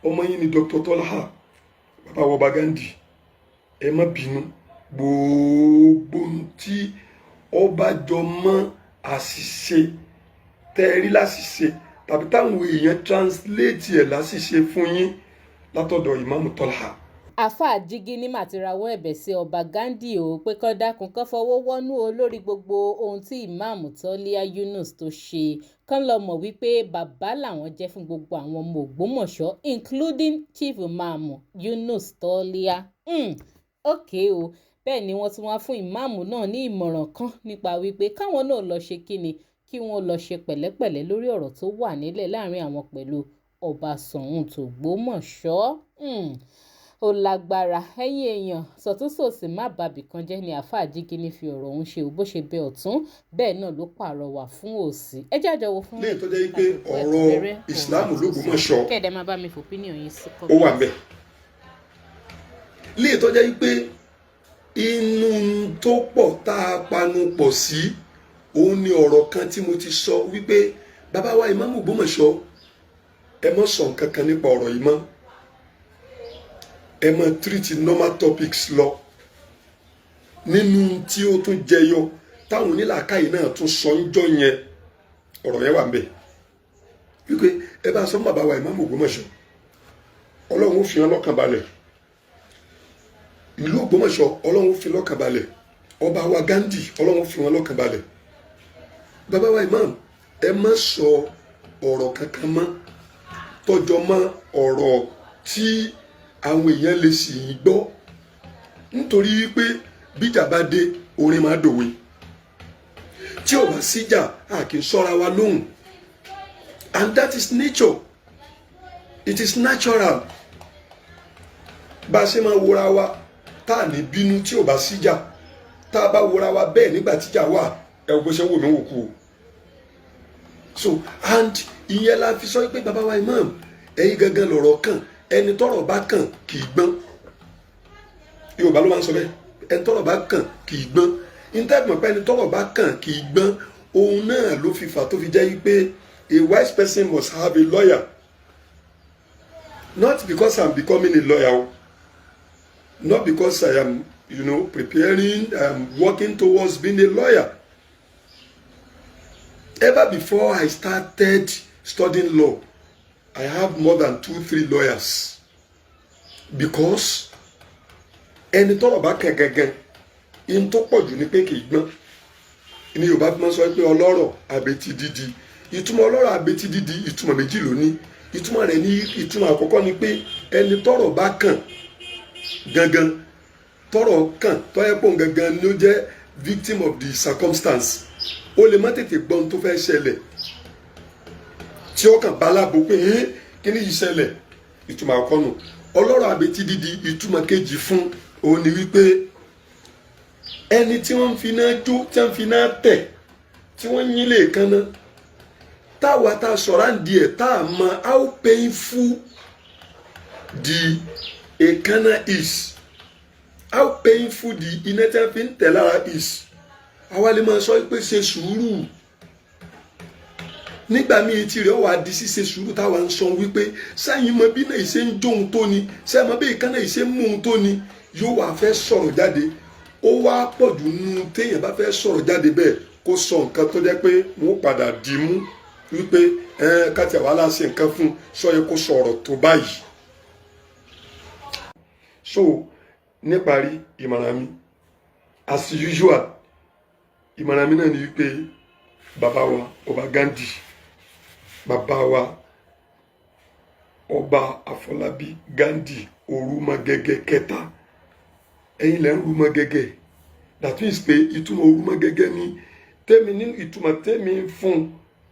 ọmọ yín ni Dr. Tọ́lá bàbá wa Ọba Ghandi ẹ má bínú gbogbo tí ọba jọ mọ́ àṣìṣe tẹ́rí láṣìṣe tàbí táwọn èèyàn translate ẹ̀ láṣìṣe fún yín látọ̀dọ̀ Ìmáàmù Tọ́lá. àáfàá Jígínní mà ti rawọ́ ẹ̀bẹ̀ sí Ọba Ghandi o pé kó dákun kó fọwọ́ wọ́nú o lórí gbogbo ohun tí Ìmáàmù Tọ́lá Yunus tó ṣe kán lọ mọ̀ wípé bàbá làwọn jẹ́ fún gbogbo àwọn ọmọ Ògbómọ̀ṣọ́ including Chief Imam Yunus Tọ́lá. Okay o bẹ́ẹ̀ ni wọ́n tún wá fún ìmáàmù náà ní ìmọ̀ràn kan nípa wípé káwọn náà lọ ṣe kíni kí wọ́n lọ ṣe pẹ̀lẹ́pẹ̀lẹ́ lórí ọ̀rọ̀ tó wà nílẹ̀ láàrin àwọn pẹ̀lú Ọba Ṣọ̀ún t'Ògbómọ̀ṣọ́. Ó lágbára ẹ̀yin èèyàn sọ̀túnṣòsì má bàbí kan jẹ́ ni àáfàá Jígínní fi ọ̀rọ̀ ọ̀hún ṣe bó ṣe bẹ ọ̀tún bẹ́ẹ̀ náà ló pàrọwà fún òsì. ẹ jẹ́ àjọwò fún lẹ́yìn tó jẹ́ pé ọ̀rọ̀ ìsìláàmù l'Ògbómọ̀ṣọ́ kẹ́ẹ̀dẹ̀ máa bá mi fòpínìyàn yín sí ó wà ńbẹ̀. lẹ́yìn tó jẹ́ pé inú tó pọ̀ tá a panu pọ̀ sí òun ni ọ̀rọ̀ kan tí mo ti sọ wípé bàbá wa Ìmáàmù Ògbómọ̀ṣọ́ ẹ má sọ nǹkan kan nípa ọ̀rọ̀ yìí mọ́ ẹ má treat normal topics lọ nínú tí ó tún jẹyọ táwọn onílàákàyè náà tún sọ ń jọ yẹn ọ̀rọ̀ yẹn wà ń bẹ̀ wípé ẹ bá sọ bàbá wa Ìmáàmù Ògbómọ̀ṣọ́ Ọlọ́run ó fi hàn lọ́kàn balẹ̀ ìlú Ògbómọ̀ṣọ́ Ọlọ́run ó fi lọ́kàn balẹ̀ Ọba wa Ghandi Ọlọ́run ó fi wọn lọ́kàn balẹ̀ bàbá wa Imam ẹ má sọ ọ̀rọ̀ kankan mọ́ tọ́jọ́ mọ́ ọ̀rọ̀ tí àwọn èèyàn lè sì yín gbọ́ nítorí wípé bíjà bá dé orin máa dòwe tí ò bá síjà a kì í sọ́ra wa lóhùn and that is nature it is natural bá a ṣe máa wòra wa tá à ní bínú tí ò bá síjà tá a bá wòra wa bẹ́ẹ̀ nígbà tíjà wà ẹ ò bó ṣe wò mí wò kú o so and ìyẹn la fi sọ pé bàbá wa Imam ẹ̀yin gangan lọ̀rọ̀ kàn ẹni tọ́rọ̀ bá kàn kì í gbọ́n Yorùbá ló máa ń sọ bẹ́ẹ̀ ẹni tọ́rọ̀ bá kàn kì í gbọ́n intẹ́gbọ̀n pé ẹni tọ́rọ̀ bá kàn kì í gbọ́n òun náà ló fi fà tó fi jẹ́ pé a wise person must have a lawyer not because I'm becoming a lawyer not because I am preparing working towards being a lawyer. Ever before I started studying law, I have more than 2-3 lawyers because ẹni tọ́rọ̀ bá kàn gangan in tó pọ̀ jù ní pé kì í gbọ́n ní Yorùbá fi máa ń sọ pé ọlọ́rọ̀ àbètí dídì ìtumọ̀ ọlọ́rọ̀ àbètí dídì ìtumọ̀ méjì ló ní ìtumọ̀ rẹ̀ ní ìtumọ̀ àkọ́kọ́ ni pé ẹni tọ́rọ̀ bá kàn gangan tọ́rọ̀ kàn tó yẹ pé òun gangan ni ó jẹ́ victim of the circumstance ó lè má tètè gbọ́n tó fẹ́ ṣẹlẹ̀ tí ó kàn bá lábo pé kí ni yìí ṣẹlẹ̀ ìtumọ̀ àkọ́kọ́ nù ọlọ́rọ̀ àbètí dídì ìtumọ̀ kejì fún òun ni wípé ẹni tí wọ́n ń fi náà jó tí wọ́n ń fi náà tẹ̀ tí wọ́n ń yín lè kanna táwa tá a sọ̀rọ̀ àǹdí ẹ̀ tá a mọ how painful the èékánná is how painful the iná tí wọ́n fi ń tẹ̀ lára is àwa lè máa sọ pé ṣe sùúrù nígbà míì tí rẹ̀ wà di ṣíṣe sùúrù táwa ń sọ wípé sẹ́yìn mọ bí náà ìṣe ń jó ohun tó ni sẹ́yìn mọ bí èékánná ìṣe ń mú ohun tó ni yóò wá fẹ́ sọ̀rọ̀ jáde ó wá pọ̀ jù nínú téèyàn bá fẹ́ sọ̀rọ̀ jáde bẹ́ẹ̀ kó sọ nǹkan tó jẹ́ pé wọ́n padà dì í mú wípé káti àwa láṣẹ nǹkan fún sọ yẹ kó sọ̀rọ̀ tó báyìí. So níparí ìmọ̀ràn mi as usual ìmọ̀ràn mi náà ni wípé bàbá wa Ọba Ghandi bàbá wa Ọba Afọlábí Ghandi Orúmọgẹ́gẹ́ kẹta ẹ̀yin lẹ́ ń rúmọgẹ́gẹ́ that means pé ìtumọ̀ Orúmọgẹ́gẹ́ ni tẹ́mi ní ìtumọ̀ tẹ́mi fún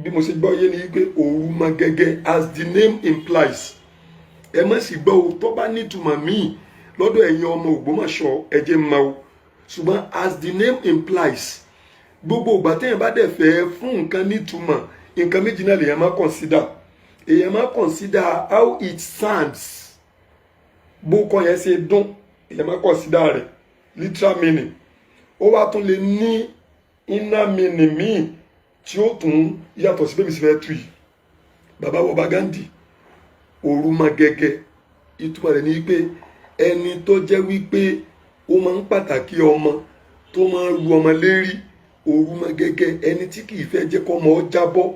bí mo ṣe gbọ́ yé ni wípé Orúmọgẹ́gẹ́ as the name implies ẹ má sì gbọ́ o tó bá nítumọ̀ míì lọ́dọ̀ ẹ̀yin ọmọ Ògbómọ̀ṣọ́ ẹ jẹ́ mọ́ o ṣùgbọ́n as the name implies gbogbo ìgbà téèyàn bá dẹ̀ fẹ́ fún nǹkan nítumọ̀ nǹkan méjì náà lèèyàn máa consider èèyàn máa consider how it sounds bó kọ́ yẹn ṣe dún èèyàn máa consider rẹ̀ literal meaning ó wá tún lè ní inner meaning míì tí ó tún yàtọ̀ sí bẹ́ẹ̀ mi sì fẹ́ tu yìí bàbá Ọba Ghandi òrùmọgẹ́gẹ́ ìtumọ̀ rẹ̀ ni pé ẹni tó jẹ́ wípé ó máa ń pàtàkì ọmọ tó máa ń ru ọmọ lérí, òrùmọgẹ́gẹ́ ẹni tí kì í fẹ́ jẹ́ kọ́ ọmọ ọ jábọ́.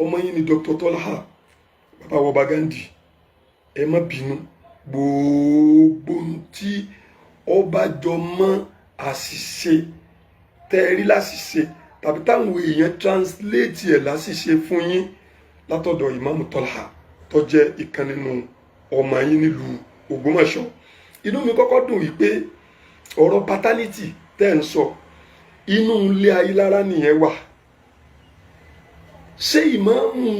Ọmọ yín ni Dr. Tọ́lá bàbá wa Ọba Ghandi. Ẹ má bínú, gbogbo tí ọba jọ mọ́ àṣìṣe tẹ́rí láṣìṣe tàbí táwọn èèyàn translate ẹ̀ láṣìṣe fún yín látọ̀dọ̀ Ìmáàmù Tọ́lá tó jẹ́ ìkan nínú ọmọ yín nílùú Ògbómọ̀ṣọ́. Inú mi kọ́kọ́ dùn wípé ọ̀rọ̀ paternity tẹ́ ń sọ inú ilé Ayílára nìyẹn wà. Ṣé Ìmáàmù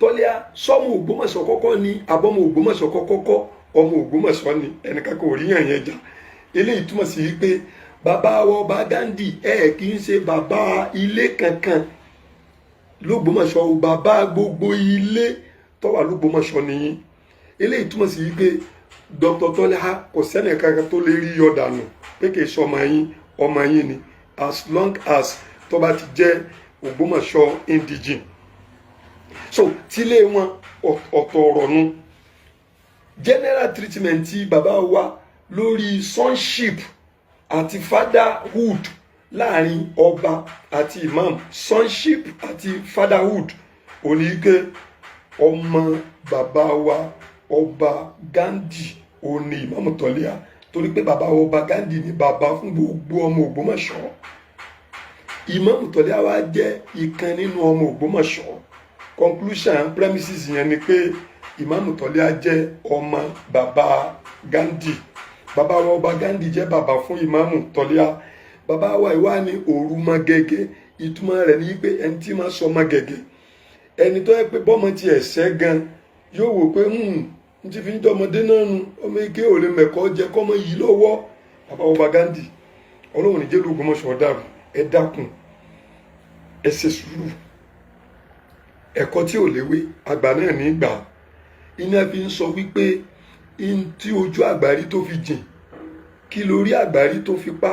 Tọ́lá sọ́mọ Ògbómọ̀ṣọ́ kọ́kọ́ ni àbọ̀mọ Ògbómọ̀ṣọ́ kọ́kọ́ ọmọ Ògbómọ̀ṣọ́ ni? ẹnìkan kò rí yàn yẹn jà. Eléyìí túmọ̀ sí wípé bàbá wa Ọba Ghandi kì í ṣe bàbá ilé kankan l'Ógbómọ̀ṣọ́ o, bàbá gbogbo ilé tó wà l'Ógbómọ̀ṣọ́ nìyí. Eléyìí túmọ̀ sí wípé Dr. Tọ́lá kò sẹ́nì kankan tó lè rí yọ dànù pé kì í ṣe ọmọ yín ni, as long as tó bá ti jẹ́ Ògbómọ̀ṣọ́ indigene. So tílé wọn ọ̀tọ̀ ọ̀rọ̀ nu. General treatment tí bàbá wa lórí sonship àti fatherhood láàrin ọba àti imam, sonship àti fatherhood, oníke ọmọ bàbá wa Ọba Ghandi òní Ìmáàmù Tọ́lá, torí pé bàbá wa Ọba Ghandi ni bàbá fún gbogbo ọmọ Ògbómọ̀ṣọ́. Ìmáàmù Tọ́lá wa jẹ́ ìkan nínú ọmọ Ògbómọ̀ṣọ́. Conclusion premises yẹn ni pé Ìmáàmù Tọ́lá jẹ́ ọmọ bàbá Ghandi. Bàbá wa Ọba Ghandi jẹ́ bàbá fún Ìmáàmù Tọ́lá. Bàbá wa ìwá ní òrùmọgẹ́gẹ́, ìtumọ̀ rẹ̀ ni pé ẹni tí máa sọ ọmọgẹ́gẹ́, ẹni tó yẹ pé bọ́mọ ti ẹ̀ṣẹ́ gan yóò wò pé n ti fi ń dọ́mọdé náà nu, ọmọ ike ò lè mẹ̀kọ́ jẹ kọ́mọ yìí lọ́wọ́. Bàbá Ọba Ghandi, Ọlọ́run ní jẹ́ l'Ógbómọ̀ṣọ́ dàrú, ẹ dákun ẹ ṣe sùúrù. Ẹ̀kọ́ tí ò léwé àgbà náà ní gbà. Iná fi ń sọ wípé tí ojú àgbárí tó fi jìn, kí lórí àgbárí tó fi pa,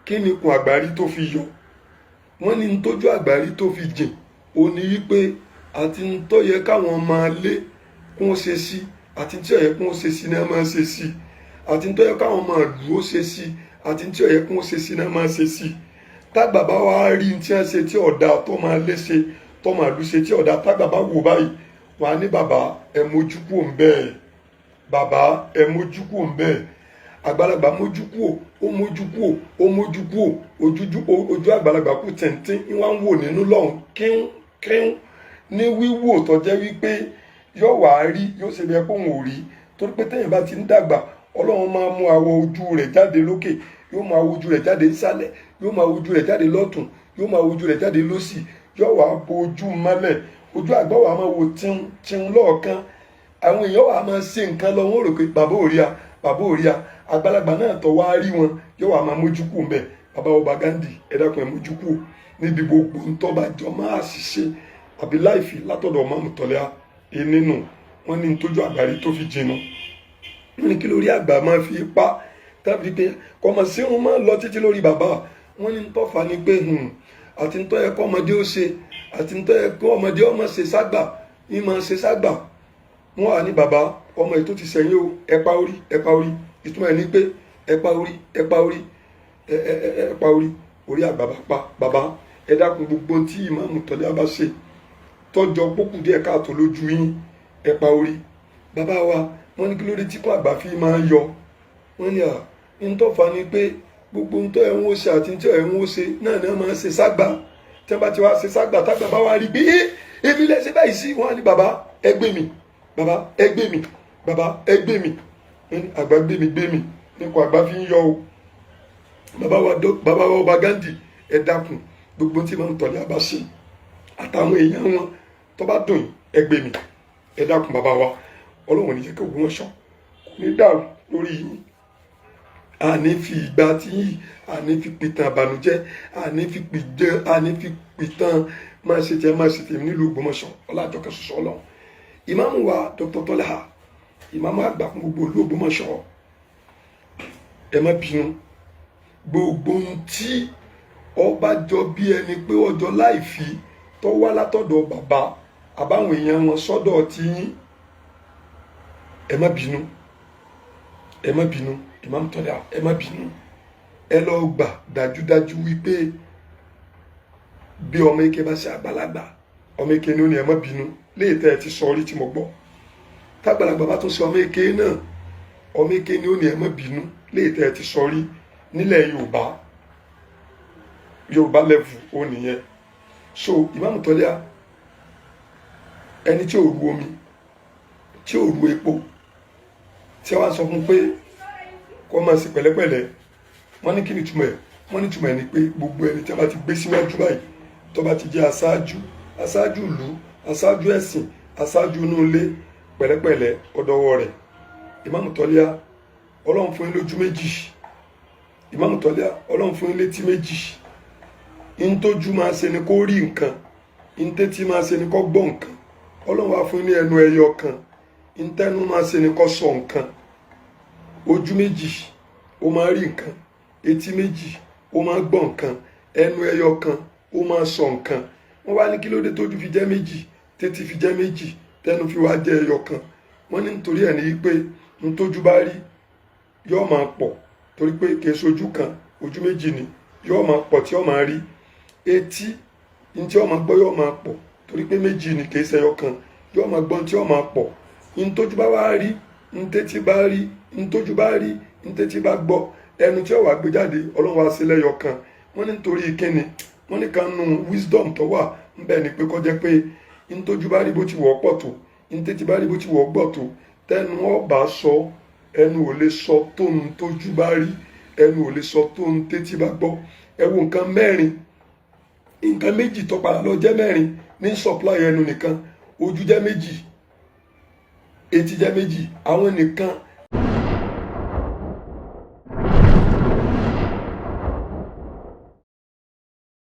kí ni ikùn àgbárí tó fi yọ. Wọ́n ní tójú àgbárí tó fi jìn ó ní wípé àti tó yẹ káwọn máa lé kún ó ṣe sí, àti tí ó yẹ kún ó ṣe sí náà máa ṣe sí, àti tó yẹ káwọn máa lù ó ṣe sí, àti tí ó yẹ kún ó ṣe sí náà máa ṣe sí. Tágbà bá wá rí tí wọ́n ṣe tí ọ̀dà tó máa lé ṣe tó máa lù ṣe tí ọ̀dà, tágbà bá wò báyìí wọ́n á ní bàbá ẹ mójú kúrò ń bẹ́ẹ̀, bàbá ẹ mójú kúrò ń bẹ́ẹ̀. Àgbàlagbà mójú kúrò, ó mójú kúrò, ó mójú kúrò, ojú àgbàlagbà kú tẹ̀ntẹ́n ní wọ́n ń wò nínú lọ́hùn kíún ní wíwò tó jẹ́ wípé yóò wá rí, yóò ṣe bí ẹ kó òun ò rí. Torí pé téèyàn bá ti ń dàgbà, Ọlọ́run máa mú àwọ̀ ojú rẹ̀ jáde lókè, yóò máa wo ojú rẹ̀ jáde nísàlẹ̀, yóò máa wo ojú rẹ̀ jáde lọ́tùn, yóò máa wo ojú rẹ̀ jáde lósì, yóò wá bo ojú mọ́lẹ̀, ojú àgbà wa máa wo tíun lọ́ọ̀kan. Àwọn èèyàn wa máa ṣe nǹkan lọ, wọ́n rò pé bàbá ò rí a, bàbá ò rí a. Àgbàlagbà náà tó wá rí wọn yóò wá máa mójú kúrò ńbẹ̀. Bàbá Ọba Ghandi, ẹ dákun ẹ mójú kúrò níbi gbogbo ntọ́ bá jọ máa ṣiṣẹ́ àbí láìfi látọ̀dọ̀ Ìmáàmù Tọ́lá nínú. Wọ́n ní tójú àgbárí tó fi jìnnà, wọ́n ní kí lórí àgbà máa fi pa tàbí pé kọ́mọ sí wọn máa lọ títí lórí bàbá. Wọ́n ní tọ́fà ni pé àti ntọ́ yẹ kọ́ ọmọdé ó ṣe àti ntọ́ yẹ kọ́ ọmọdé ọmọ ṣe ságbà ní máa ṣe ságbà. Wọ́n wà ní bàbá ọmọ ètò ti sẹ́yìn o, ẹ pa orí, ẹ pa orí. Ìtumọ̀ ẹ̀ ní pé ẹ pa orí, ẹ pa orí, ẹ pa orí, orí àgbà bá pa. Bàbá ẹ dákun gbogbo tí Ìmáàmù Tọ́lá bá ṣe tọ́jọ́ pókù díẹ̀ káàtó lójú yín, ẹ pa orí. Bàbá wa wọ́n ní kí lórí tí kò àgbà fi máa ń yọ. Wọ́n ní ntọ́fà ni pé gbogbo ntọ́ ẹ̀ ń ṣe àti ntọ́ ẹ̀ ń ṣe náà ni wọ́n máa ń ṣe ságbà. Tí wọ́n bá ti wá ṣe ságbà, tágbà bá wá rí pé èmi lẹ́sẹ̀ báyìí sí, wọ́n á ní bàbá ẹ gbé mi, bàbá ẹ gbé mi, bàbá ẹ gbé mi. Àgbà gbé mi nípa àgbà fi ń yọ o. Bàbá wa Ọba Ghandi, ẹ dákun gbogbo tí Ìmáàmù Tọ́lá bá ṣe àtàwọn èèyàn wọn tó bá dùn ẹ gbé mi, ẹ dákun bàbá wa. Ọlọ́run ní jẹ́ kí Ògbómọ̀ṣọ́ kò ní dàrú lórí yín. Àní fi ìgbà tí yìí, àní fi pìtàn àbànújẹ́, àní fi pìtàn máa ṣe tẹ̀ nílùú Ògbómọ̀ṣọ́ ọlájọkẹ́ ṣoṣo Ọlọ́run. Ìmáàmù wa Dr. Tọ́lá, ìmáàmù àgbà fún gbogbo ìlú Ògbómọ̀ṣọ́, ẹ má bínú. Gbogbo ohun tí ọba jọ bí ẹni pé ọjọ́ láìfi tó wá látọ̀dọ̀ bàbá àbáwọn èèyàn wọn sọ́dọ̀ tí yín, ẹ má bínú, ẹ má bínú, Imam Tola ẹ má bínú. Ẹ lọ gbà dájúdájú wípé bí ọmọ eke bá ṣe àgbàlagbà, ọmọ eke ni ó ní ẹ má bínú léè tẹ́ ẹ ti sọ rí tí mo gbọ́. Tágbàlagbà bá tún ṣe ọmọ eke náà, ọmọ eke ni ó ní ẹ má bínú léè tẹ́ ẹ ti sọ rí nílẹ̀ Yorùbá level ó nìyẹn. So Imam Tola ẹni tí ò ru omi, tí ò ru epo, tí wọ́n sọ fún pé kó máa ṣe pẹ̀lẹ́pẹ̀lẹ́, wọ́n ní kí ni túmọ̀ ẹ̀? Wọ́n ní túmọ̀ ẹ̀ ni pé gbogbo ẹni tí a bá ti gbé síwájú báyìí tó bá ti jẹ́ aṣáájú ìlú, aṣáájú ẹ̀sìn, aṣáájú inú ilé, pẹ̀lẹ́pẹ̀lẹ́ ọ̀dọ́wọ́ rẹ̀. Imam Tola Ọlọ́run fún yín lójú méjì, Imam Tola Ọlọ́run fún yín létí méjì. In tójú máa ṣe ni kó rí nǹkan, in tétí máa ṣe ni kó gbọ́ nǹkan. Ọlọ́run wá fún yín ní ẹnu ẹyọ kan, in tẹ́nu máa ṣe ni kó sọ nǹkan. Ojú méjì ó máa rí nǹkan, etí méjì ó máa gbọ́ nǹkan, ẹnu ẹyọ kan ó máa sọ nǹkan. Wọ́n wá ní kí ló dé tójú fi jẹ́ méjì, tétí fi jẹ́ méjì, tẹ́nu fi wá jẹ́ ẹyọ kan. Wọ́n ní nítorí ẹ̀ ní pé n tójú bá rí yóò máa pọ̀, torí pé kìí ṣojú kan, ojú méjì ni, yóò máa pọ̀ tí yóò máa rí. Etí n tí yóò máa gbọ́ yóò máa pọ̀, torí pé méjì ni kìí ṣe ẹyọ kan, yóò máa gbọ́ tí yóò máa pọ̀. N tójú bá wá rí, n tétí bá rí, n tójú bá rí, n tétí bá gbọ́, ẹnu tí ó wà gbé jáde Ọlọ́run wá sí lẹ́yọ kan. Wọ́n ní nítorí kíni? Wọ́n ní kan nu wisdom tó wà ńbẹ̀ ni pé kó jẹ́ pé n tójú bá rí bó ti wọ́ pọ̀ tó, n tétí bá rí bó ti wọ́ gbọ́ tó, tẹnu ọba sọ, ẹnu ò lè sọ tó n tójú bá rí, ẹnu ò lè sọ tó n tétí bá gbọ́. Ẹ wo nǹkan mẹ́rin, nǹkan méjì tó padà lọ jẹ́ mẹ́rin ní supply ẹnu nìkan. Ojú jẹ́ méjì, etí jẹ́ méjì, àwọn nìkan